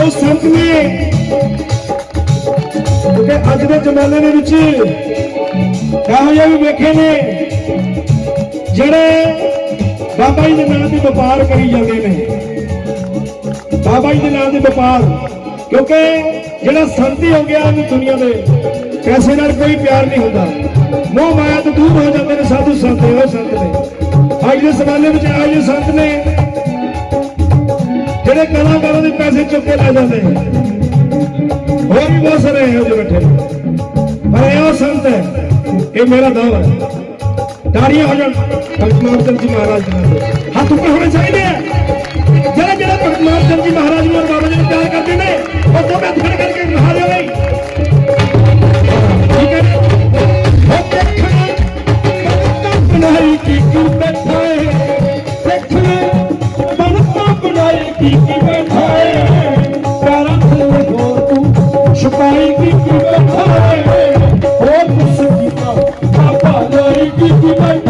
ਉਹ ਸੰਤ ਨੇ ਕਿਉਂਕਿ ਅੱਜ ਦੇ ਜ਼ਮਾਨੇ ਦੇ ਵਿੱਚ ਇਹੋ ਜਿਹੇ ਵੀ ਵੇਖੇ ਨੇ ਜਿਹੜੇ ਬਾਬਾ ਜੀ ਦੇ ਨਾਂ ਤੇ ਵਪਾਰ ਕਰੀ ਜਾਂਦੇ ਨੇ। ਬਾਬਾ ਜੀ ਦੇ ਨਾਂ ਤੇ ਵਪਾਰ, ਕਿਉਂਕਿ ਜਿਹੜਾ ਸੰਤ ਹੀ ਹੋ ਗਿਆ ਉਹਨੂੰ ਦੁਨੀਆ ਦੇ ਪੈਸੇ ਨਾਲ ਕੋਈ ਪਿਆਰ ਨਹੀਂ ਹੁੰਦਾ। ਮੋਹ ਮਾਇਆ ਤੋਂ ਦੂਰ ਹੋ ਜਾਂਦੇ ਨੇ ਸਾਧੂ ਸੰਤ। ਉਹ ਸੰਤ ਨੇ ਅੱਜ ਦੇ ਜ਼ਮਾਨੇ ਵਿੱਚ ਇਹੋ ਜਿਹੇ ਸੰਤ ਨੇ ਜਿਹੜੇ ਕਲਾਕਾਰਾਂ ਦੇ ਪੈਸੇ ਚੁੱਕ ਕੇ ਲੈ ਜਾਂਦੇ। ਹੋਰ ਵੀ ਬਹੁਤ ਸਾਰੇ ਇਹੋ ਜਿਹੇ ਬੈਠੇ ਪਰ ਇਹ ਉਹ ਸੰਤ ਹੈ। ਇਹ ਮੇਰਾ ਦਾਅਵਾ ਹੈ। ਤਾੜੀਆਂ ਹੋ ਜਾਣ ਭਗਤ ਮਾਨ ਸਿੰਘ ਜੀ ਮਹਾਰਾਜ ਦੇ ਹੱਥ ਉੱਪਰ ਹੋਣੇ ਚਾਹੀਦੇ ਆ। ਜਿਹੜੇ ਭਗਤ ਮਾਨ ਸਿੰਘ ਜੀ ਮਹਾਰਾਜ ਨੂੰ ਬਾਬਾ ਜੀ ਨੂੰ ਪਿਆਰ ਕਰਦੇ ਨੇ ਉਹ ਦੋਵੇਂ ਹੱਥ ਖੜੇ ਕਰਕੇ ਦਿਖਾ ਦਿਓ ਬਈ। ਠੀਕ ਹੈ ਉਹ ਦੇਖਣਾ ਬਣਾਈ ਕੀ ਬੈਠਾ ਹੈ, ਦੇਖਣਾ ਬਣਾਈ ਕੀ ਬੈਠਾ ਹੈ, ਪਿਆਰਾਂ ਥੱਲੇ ਹੋਰ ਤੂੰ ਛੁਪਾਈ ਕੀ ਬੈਠਾ ਹੈ, ਉਹ ਕੁਛ ਕੀਤਾ ਬਾਬਾ ਜਾਈ ਕੀ ਬੈਠਾ